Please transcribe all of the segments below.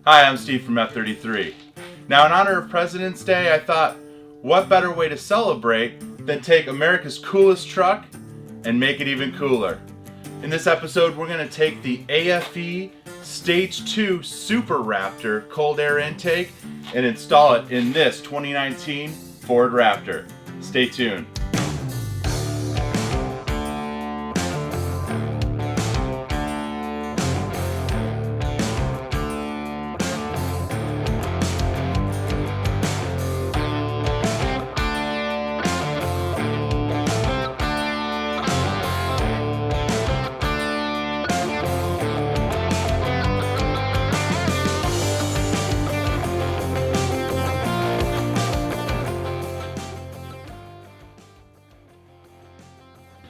Hi, I'm Steve from F33. Now, in honor of President's Day, I thought, what better way to celebrate than take America's coolest truck and make it even cooler? In this episode, we're going to take the AFE Stage 2 Super Raptor cold air intake and install it in this 2019 Ford Raptor. Stay tuned.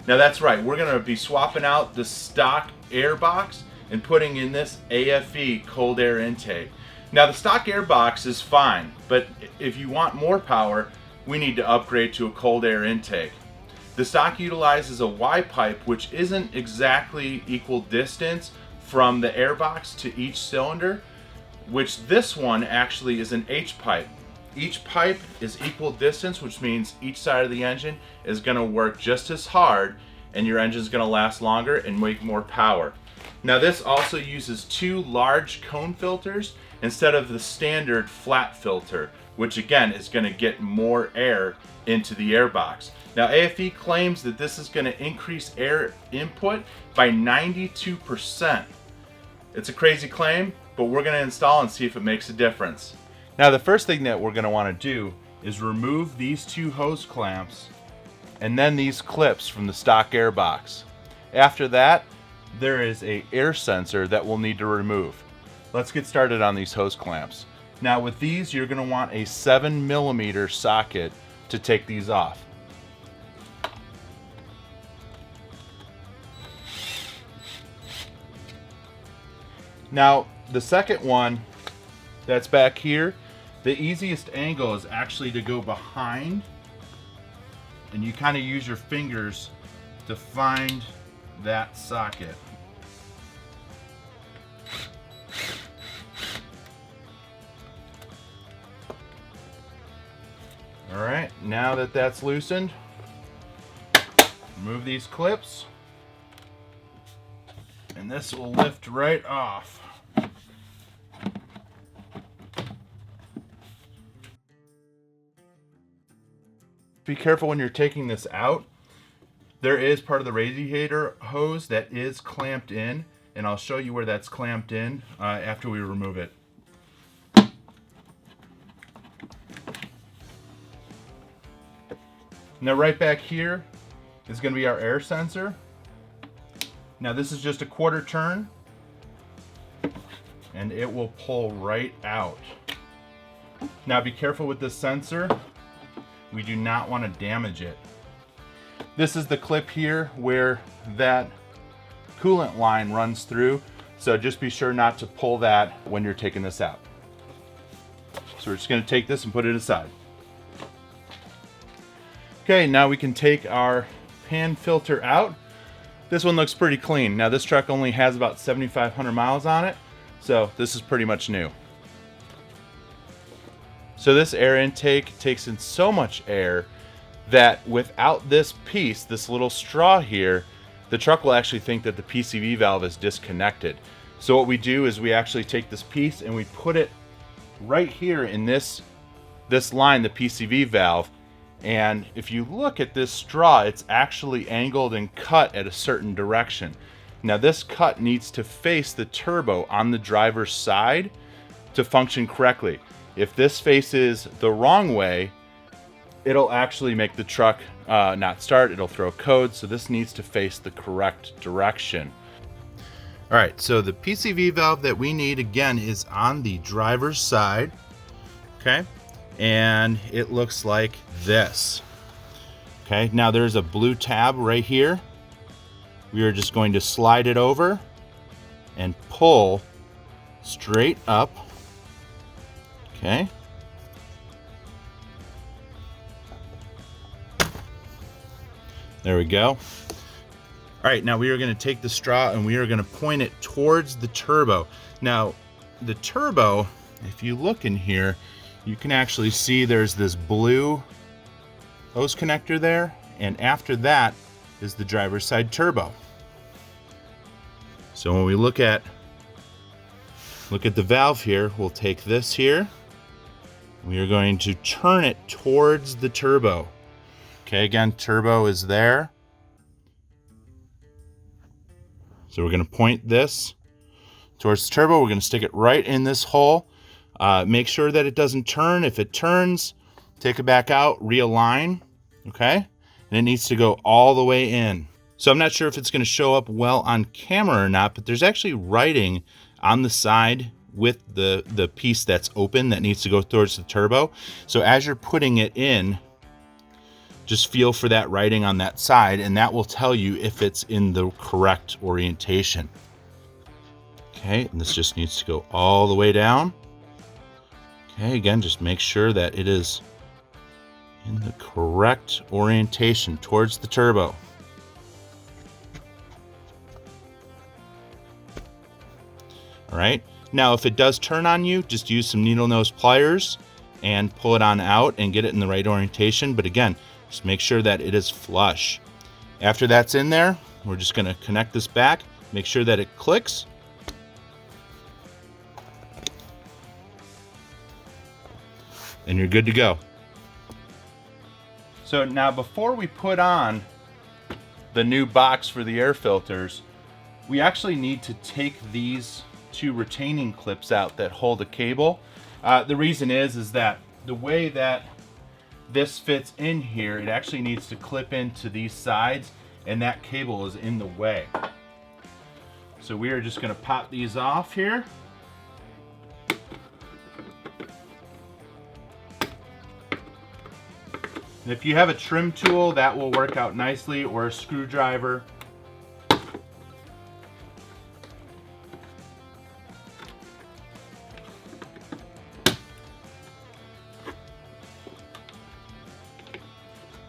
Now that's right, we're going to be swapping out the stock air box and putting in this AFE cold air intake. Now the stock air box is fine, but if you want more power, we need to upgrade to a cold air intake. The stock utilizes a Y pipe, which isn't exactly equal distance from the air box to each cylinder, which this one actually is an H pipe. Each pipe is equal distance, which means each side of the engine is going to work just as hard and your engine is going to last longer and make more power. Now this also uses two large cone filters instead of the standard flat filter, which again is going to get more air into the air box. Now AFE claims that this is going to increase air input by 92%. It's a crazy claim, but we're going to install and see if it makes a difference. Now the first thing that we're going to want to do is remove these two hose clamps and then these clips from the stock air box. After that, there is an air sensor that we'll need to remove. Let's get started on these hose clamps. Now with these, you're going to want a 7mm socket to take these off. Now the second one that's back here, the easiest angle is actually to go behind, and you kind of use your fingers to find that socket. All right, now that that's loosened, remove these clips, and this will lift right off. Be careful when you're taking this out. There is part of the radiator hose that is clamped in, and I'll show you where that's clamped in after we remove it. Now right back here is going to be our air sensor. Now this is just a quarter turn, and it will pull right out. Now be careful with this sensor. We do not want to damage it. This is the clip here where that coolant line runs through, so just be sure not to pull that when you're taking this out. So we're just going to take this and put it aside. Okay, now we can take our pan filter out. This one looks pretty clean. Now this truck only has about 7,500 miles on it, so this is pretty much new. So this air intake takes in so much air that without this piece, this little straw here, the truck will actually think that the PCV valve is disconnected. So what we do is we actually take this piece and we put it right here in this line, the PCV valve. And if you look at this straw, it's actually angled and cut at a certain direction. Now this cut needs to face the turbo on the driver's side to function correctly. If this faces the wrong way, it'll actually make the truck not start. It'll throw code, so this needs to face the correct direction. All right, so the PCV valve that we need, again, is on the driver's side, okay? And it looks like this. Okay, now there's a blue tab right here. We are just going to slide it over and pull straight up. Okay. There we go. All right, now we are going to take the straw and we are going to point it towards the turbo. Now, the turbo, if you look in here, you can actually see there's this blue hose connector there, and after that is the driver's side turbo. So when we look at the valve here, we'll take this here. We are going to turn it towards the turbo. Okay, again, turbo is there. So we're going to point this towards the turbo. We're going to stick it right in this hole. Make sure that it doesn't turn. If it turns, take it back out, realign, okay? And it needs to go all the way in. So I'm not sure if it's going to show up well on camera or not, but there's actually writing on the side with the piece that's open that needs to go towards the turbo. So as you're putting it in, just feel for that writing on that side, and that will tell you if it's in the correct orientation. Okay, and this just needs to go all the way down. Okay, again, just make sure that it is in the correct orientation towards the turbo. All right, now if it does turn on you, just use some needle nose pliers and pull it on out and get it in the right orientation. But again, just make sure that it is flush. After that's in there, we're just going to connect this back, make sure that it clicks. And you're good to go. So now before we put on the new box for the air filters, we actually need to take these two retaining clips out that hold a cable. The reason is that the way that this fits in here, it actually needs to clip into these sides, and that cable is in the way. So we are just going to pop these off here. And if you have a trim tool, that will work out nicely, or a screwdriver.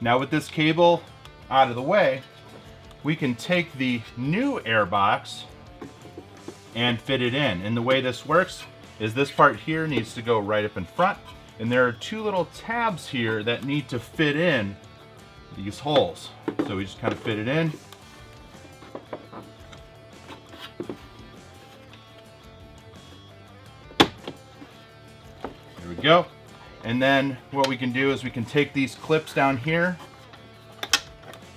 Now with this cable out of the way, we can take the new air box and fit it in. And the way this works is this part here needs to go right up in front. And there are two little tabs here that need to fit in these holes. So we just kind of fit it in. There we go. And then what we can do is we can take these clips down here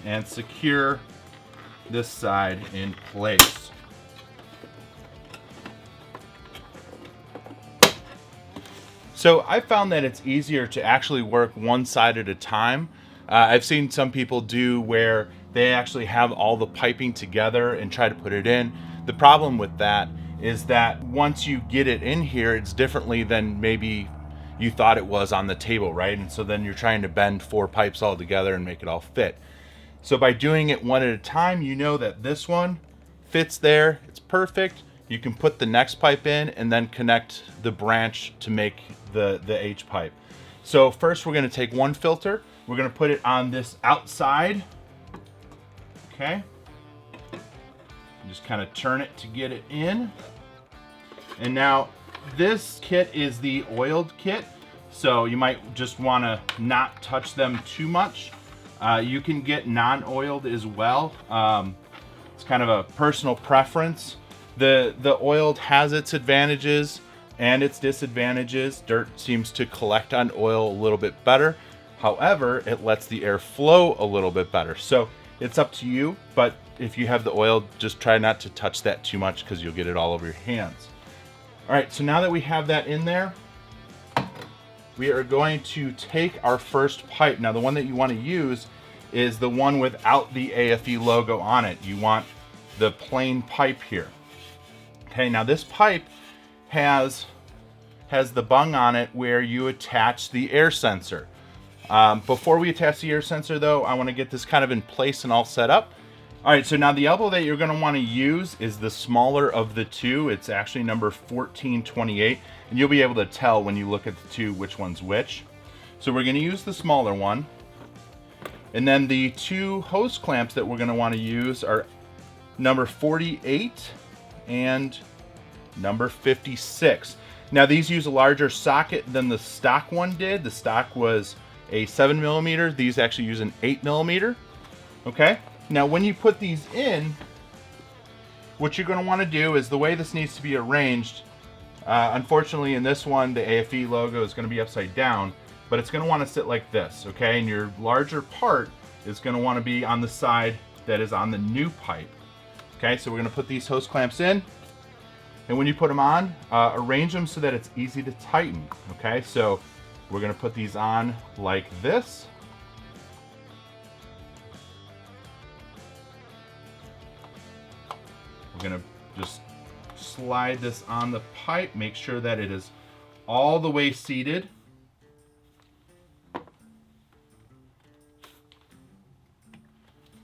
and secure this side in place. So I found that it's easier to actually work one side at a time. I've seen some people do where they actually have all the piping together and try to put it in. The problem with that is that once you get it in here, it's differently than maybe you thought it was on the table, right? And so then you're trying to bend 4 pipes all together and make it all fit. So by doing it one at a time, you know that this one fits there, it's perfect. You can put the next pipe in and then connect the branch to make the H pipe. So first we're going to take one filter, we're going to put it on this outside, okay? Just kind of turn it to get it in. And now this kit is the oiled kit, so you might just want to not touch them too much. You can get non-oiled as well. It's kind of a personal preference. The oiled has its advantages and its disadvantages. Dirt seems to collect on oil a little bit better. However, it lets the air flow a little bit better. So it's up to you, but if you have the oil, just try not to touch that too much because you'll get it all over your hands. All right, so now that we have that in there, we are going to take our first pipe. Now the one that you want to use is the one without the AFE logo on it. You want the plain pipe here. Okay, now this pipe has the bung on it where you attach the air sensor. Before we attach the air sensor though, I want to get this kind of in place and all set up. All right, so now the elbow that you're going to want to use is the smaller of the two. It's actually number 1428, and you'll be able to tell when you look at the two which one's which. So we're going to use the smaller one. And then the two hose clamps that we're going to want to use are number 48 and number 56. Now these use a larger socket than the stock one did. The stock was a 7mm. These actually use an 8mm. Okay. Now when you put these in, what you're going to want to do is the way this needs to be arranged. Unfortunately, in this one, the AFE logo is going to be upside down, but it's going to want to sit like this, okay? And your larger part is going to want to be on the side that is on the new pipe. Okay, so we're going to put these hose clamps in, and when you put them on, arrange them so that it's easy to tighten, okay? So we're going to put these on like this. We're going to just slide this on the pipe, make sure that it is all the way seated.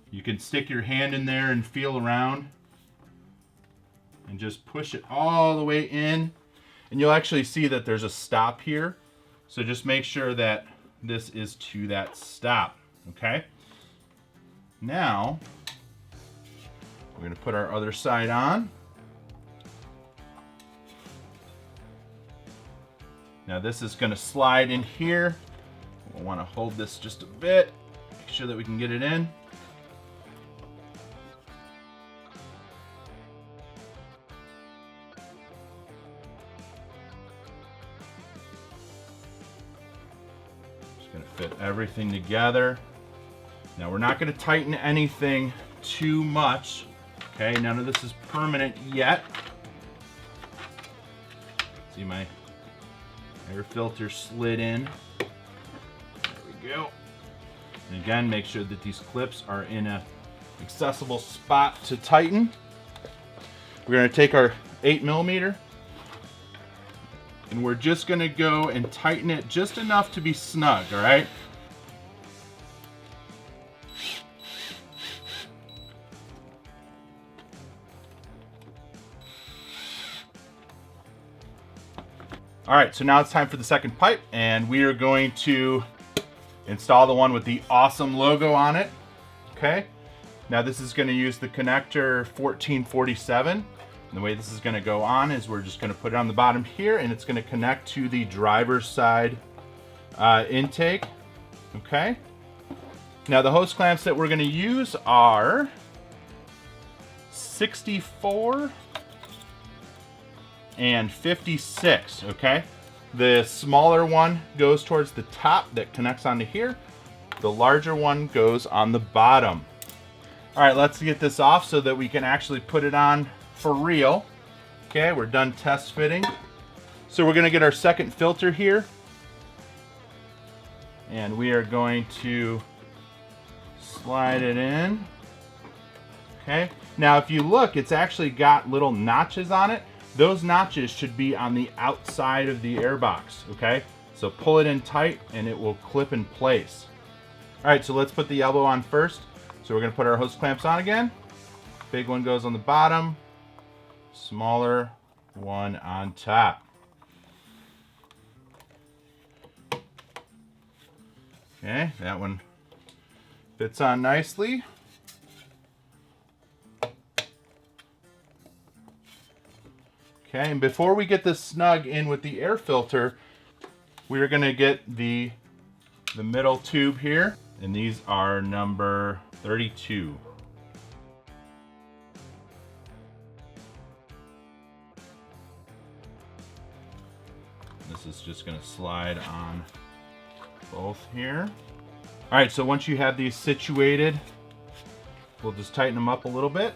You can stick your hand in there and feel around and just push it all the way in, and you'll actually see that there's a stop here, so just make sure that this is to that stop. Okay, now we're going to put our other side on. Now this is going to slide in here. We'll want to hold this just a bit, make sure that we can get it in. Just going to fit everything together. Now we're not going to tighten anything too much. Okay, none of this is permanent yet. See, my air filter slid in. There we go. And again, make sure that these clips are in a accessible spot to tighten. We're going to take our 8mm and we're just going to go and tighten it just enough to be snug, all right? All right, so now it's time for the second pipe, and we are going to install the one with the awesome logo on it. Okay, now this is going to use the connector 1447. And the way this is going to go on is we're just going to put it on the bottom here, and it's going to connect to the driver's side intake. Okay, now the hose clamps that we're going to use are 64 and 56, okay? The smaller one goes towards the top that connects onto here. The larger one goes on the bottom. All right, let's get this off so that we can actually put it on for real. Okay, we're done test fitting. So we're gonna get our second filter here, and we are going to slide it in. Okay, now if you look, it's actually got little notches on it. Those notches should be on the outside of the airbox, okay? So pull it in tight and it will clip in place. All right, so let's put the elbow on first. So we're gonna put our hose clamps on again. Big one goes on the bottom, smaller one on top. Okay, that one fits on nicely. Okay, and before we get this snug in with the air filter, we're gonna get the middle tube here, and these are number 32. This is just gonna slide on both here. All right, so once you have these situated, we'll just tighten them up a little bit.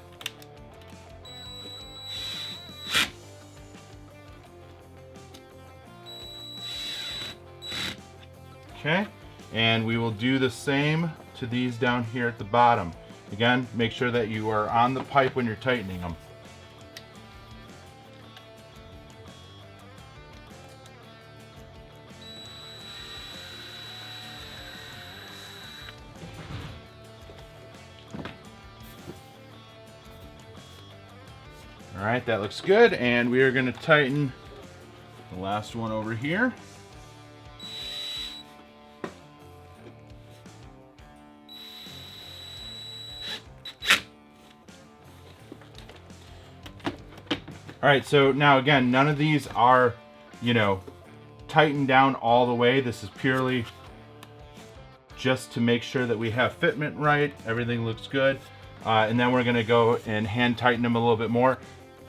Okay, and we will do the same to these down here at the bottom. Again, make sure that you are on the pipe when you're tightening them. All right, that looks good, and we are going to tighten the last one over here. All All right, so now again, none of these are, you know, tightened down all the way. This is purely just to make sure that we have fitment right, everything looks good. And then we're gonna go and hand tighten them a little bit more.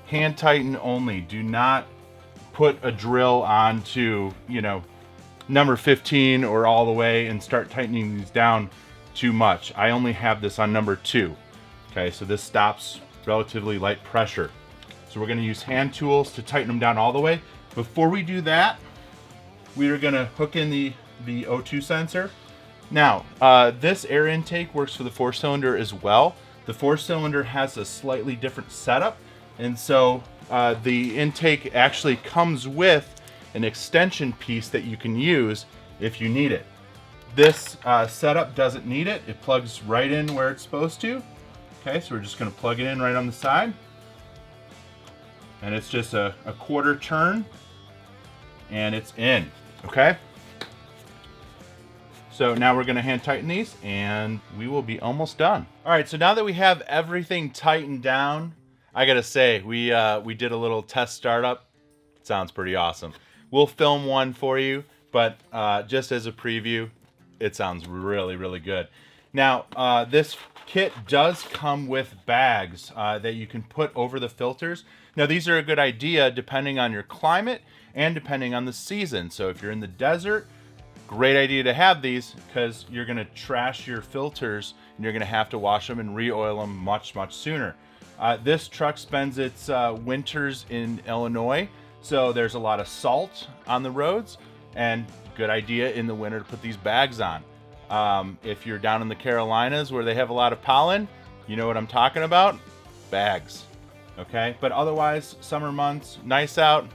Hand tighten only, do not put a drill onto, you know, number 15 or all the way and start tightening these down too much. I only have this on number 2. Okay, so this stops relatively light pressure. So we're gonna use hand tools to tighten them down all the way. Before we do that, we are gonna hook in the O2 sensor. Now, this air intake works for the 4-cylinder as well. The 4-cylinder has a slightly different setup, and so the intake actually comes with an extension piece that you can use if you need it. This setup doesn't need it. It plugs right in where it's supposed to. Okay, so we're just gonna plug it in right on the side. And it's just a quarter turn, and it's in, okay? So now we're gonna hand tighten these, and we will be almost done. All right, so now that we have everything tightened down, I gotta say, we did a little test startup. It sounds pretty awesome. We'll film one for you, but just as a preview, it sounds really, really good. Now, this kit does come with bags that you can put over the filters. Now, these are a good idea depending on your climate and depending on the season. So if you're in the desert, great idea to have these, because you're gonna trash your filters and you're gonna have to wash them and re-oil them much, much sooner. This truck spends its winters in Illinois, so there's a lot of salt on the roads, and good idea in the winter to put these bags on. If you're down in the Carolinas where they have a lot of pollen, you know what I'm talking about? Bags, okay? But otherwise, summer months, nice out,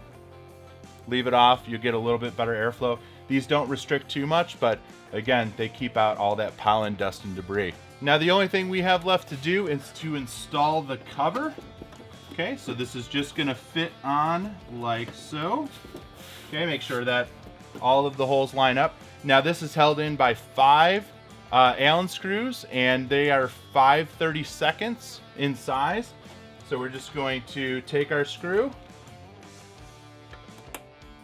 leave it off, you get a little bit better airflow. These don't restrict too much, but again, they keep out all that pollen, dust, and debris. Now, the only thing we have left to do is to install the cover. Okay, so this is just gonna fit on like so. Okay, make sure that all of the holes line up. Now, this is held in by 5 Allen screws, and they are 5/32 in size. So we're just going to take our screw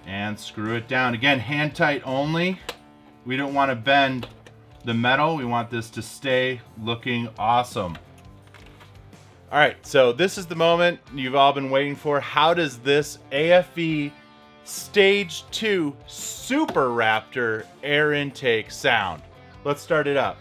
and screw it down. Again, hand tight only. We don't want to bend the metal. We want this to stay looking awesome. All right, so this is the moment you've all been waiting for. How does this AFE Stage 2 Super Raptor air intake sound? Let's start it up.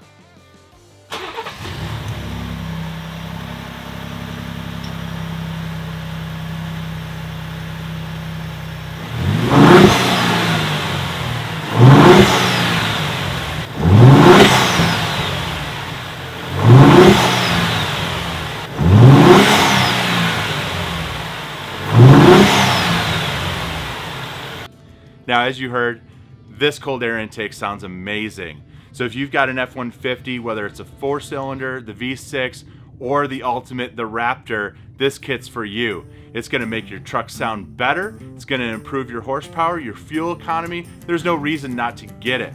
Now, as you heard, this cold air intake sounds amazing. So if you've got an F-150, whether it's a 4-cylinder, the V6, or the ultimate, the Raptor, this kit's for you. It's gonna make your truck sound better. It's gonna improve your horsepower, your fuel economy. There's no reason not to get it.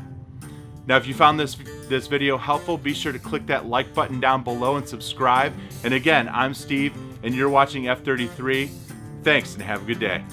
Now, if you found this video helpful, be sure to click that like button down below and subscribe. And again, I'm Steve, and you're watching F33. Thanks, and have a good day.